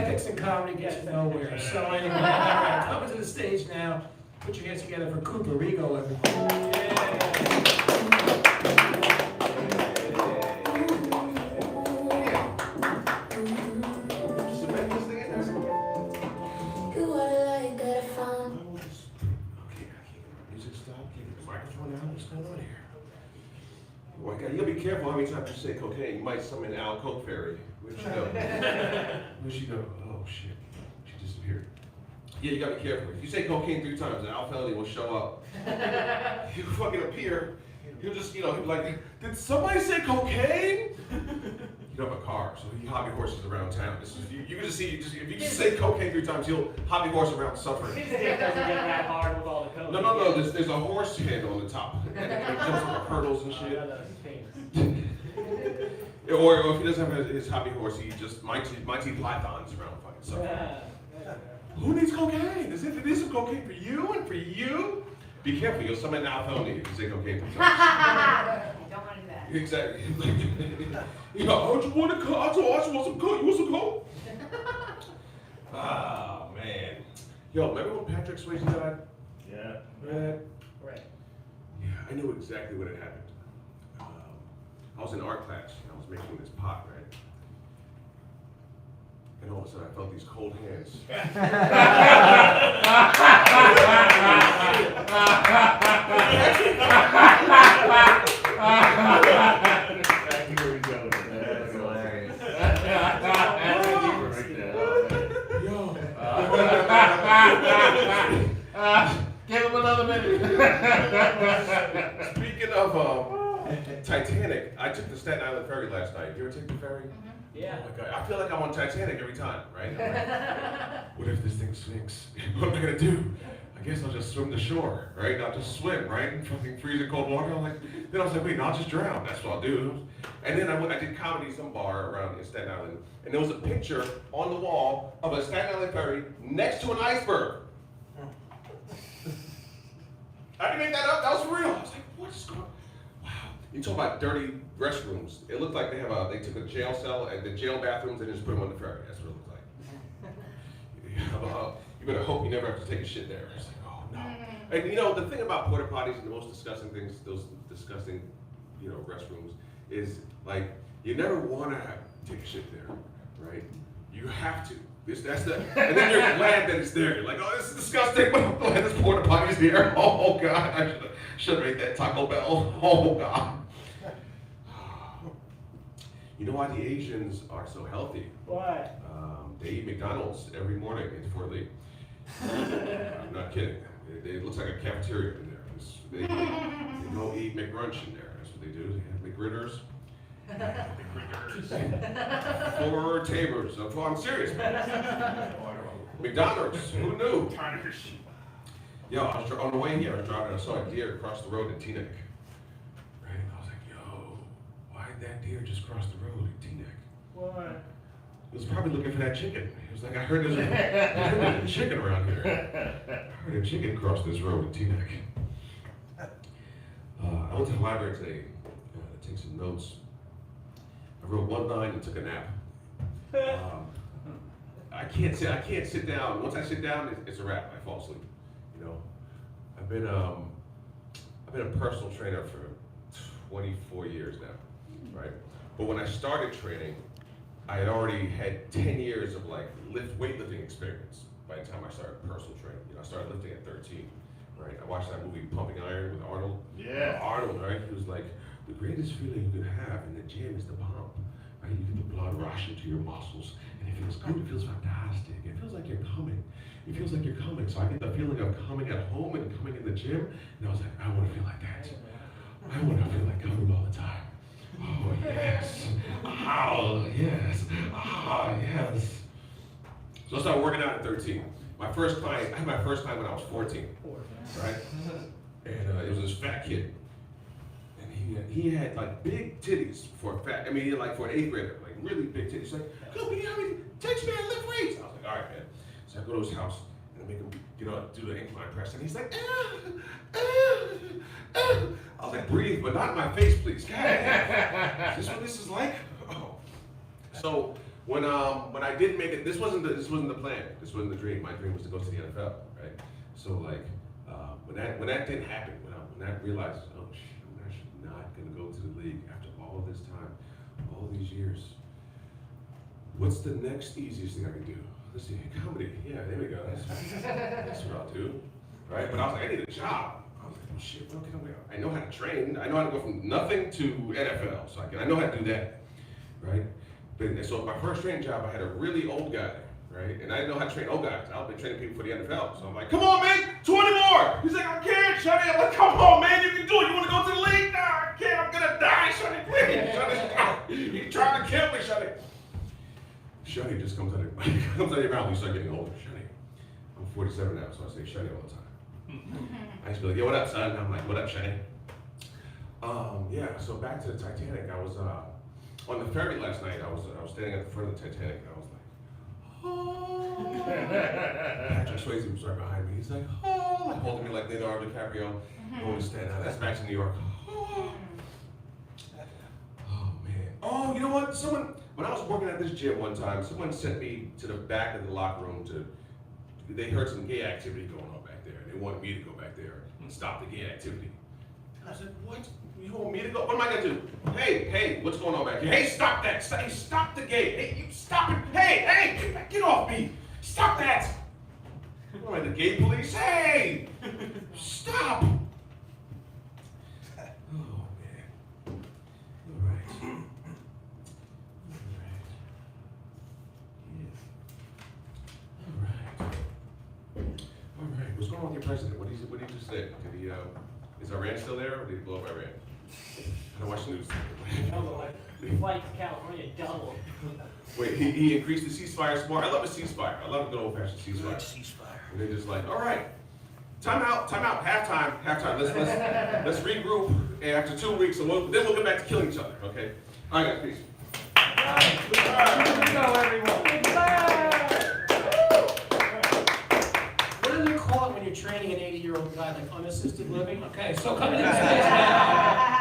ethics in comedy gets you nowhere. So anyway, all right, coming to the stage now. Put your hands together for Cooper REGO, everybody. Well, you gotta be careful how many times you say cocaine. You might summon Al Coke Fairy. Where'd she go? Where'd she go? Oh shit, she disappeared. Yeah, you gotta be careful. If you say cocaine 3 times, an Al Felony will show up. He'll fucking appear. He'll just, he'll be like, did somebody say cocaine? You don't have a car, so he hobby horses around town. This is, you can just see, if you just say cocaine 3 times, he'll hobby horse around suffering. His dick doesn't get that hard with all the coke. No, there's a horse head on the top. And it jumps over hurdles and shit. Or if he doesn't have his hobby horse, he just Mighty Pythons around fucking suffering. Who needs cocaine? As if it is some cocaine for you and for you. Be careful, you'll summon an Al Felony if you say cocaine 3 times. Don't want to do that. Exactly. You know, oh, you want a coke? I want some coke. You want some coke? Oh, man. Yo, remember when Patrick Swayze died? Yeah. Man. Right. Yeah, I knew exactly when it happened. I was in art class, and I was making this pot, right? And all of a sudden, I felt these cold hands. Give him another minute. Speaking of Titanic, I took the Staten Island ferry last night. You ever take the ferry? Yeah. Oh my God, I feel like I'm on Titanic every time, right? I'm like, what if this thing sinks? What am I gonna do? I guess I'll just swim to shore, right? I'll just swim, right? In fucking freezing cold water. Then I was like, wait, no, I'll just drown. That's what I'll do. And then I did comedy in some bar around in Staten Island, and there was a picture on the wall of a Staten Island ferry next to an iceberg. I didn't make that up. That was real. I was like, what is going on? Wow. You talk about dirty restrooms. It looked like they took a jail cell and the jail bathrooms and just put them on the ferry. That's what it looked like. You better hope you never have to take a shit there. It's like, oh no. And you know, the thing about porta potties and the most disgusting things, those disgusting, restrooms, is like, you never want to take a shit there, right? You have to. And then you're glad that it's there. You're like, oh, this is disgusting, but I'm glad this porta potty's here. Oh God, I should have made that Taco Bell. Oh God. You know why the Asians are so healthy? Why? They eat McDonald's every morning before they leave. I'm not kidding. It looks like a cafeteria in there. They go eat McBrunch in there. That's what they do. They have McGridders. 4 tables. I'm serious, man. McDonald's. Who knew? Yo, I was on the way here. I was driving. I saw a deer across the road in Teaneck. Right? I was like, yo, why did that deer just cross the road in Teaneck? Why? He was probably looking for that chicken. He was like, I heard there's a chicken around here. I heard a chicken cross this road in Teaneck. I went to the library today to take some notes. I wrote 1 line and took a nap. I can't sit down. Once I sit down, it's a wrap. I fall asleep. I've been a personal trainer for 24 years now, right? But when I started training, I had already had 10 years of weightlifting experience by the time I started personal training. I started lifting at 13, right? I watched that movie Pumping Iron with Arnold. Yeah. Arnold, right? He was like, the greatest feeling you can have in the gym is the pump, right? You get the blood rush into your muscles, and it feels good. It feels fantastic. It feels like you're coming. It feels like you're coming. So I get the feeling of coming at home and coming in the gym, and I was like, I want to feel like that. I want to feel like coming all the time. Oh, yes. Oh, yes. Oh, yes. So I started working out at 13. I had my first client when I was 14, right? And it was this fat kid. And he had big titties for a fat, for an 8th grader, really big titties. He's like, come here, text me, I lift weights. I was like, all right, man. So I go to his house and I make him, do the incline press. And he's like, I was like, breathe, but not in my face, please. God, is this what this is like? Oh. So when I did make it, this wasn't the plan. This wasn't the dream. My dream was to go to the NFL, right? So like when that didn't happen, when I realized, oh shoot, I'm actually not gonna go to the league after all of this time, all these years. What's the next easiest thing I can do? Let's see, comedy. Yeah, there we go. That's what I'll do, right? But I was like, I need a job. I was like, oh shit, what can I do? I know how to train. I know how to go from nothing to NFL, so I know how to do that, right? And so my first training job, I had a really old guy, right? And I didn't know how to train old guys. I've been training people for the NFL. So I'm like, come on, man, 20 more. He's like, I can't, Shuddy. I'm like, come on, man, you can do it. You want to go to the league? Nah, I can't. I'm going to die, Shuddy. Please, Shuddy, stop. You're trying to kill me, Shuddy. Shuddy just comes out of your mouth when you start getting older. Shuddy. I'm 47 now, so I say Shuddy all the time. I used to be like, yo, what up, son? I'm like, what up, Shuddy? Yeah, so back to the Titanic. I was on the ferry last night. I was standing at the front of the Titanic, and I was like, oh. Patrick Swayze was right behind me. He's like, oh, like holding me like Leonardo DiCaprio. Going to stand out. That's back to New York. Oh. Oh man. Oh, you know what? When I was working at this gym one time, someone sent me to the back of the locker room they heard some gay activity going on back there. They wanted me to go back there and stop the gay activity. And I said, what? You want me to go? What am I gonna do? Hey, what's going on back here? Hey, stop that! Stop the gate! Hey, you stop it! Hey, get off me! Stop that! What am I, the gay police? Hey! Stop! Oh man. All right. All right. What's going on with your president? What did he just say? Did he? Is Iran still there, or did he blow up Iran? I don't watch the news. Flight to California doubled. Wait, he increased the ceasefire some more. I love a ceasefire. I love a good old-fashioned ceasefire. And they're just like, all right, time out, halftime. Let's regroup. And after 2 weeks, then we'll get back to killing each other. Okay? All right, guys, peace. Here we go, everyone. What do they call it when you're training an 80-year-old guy, like unassisted living? Okay, so coming to the stage now.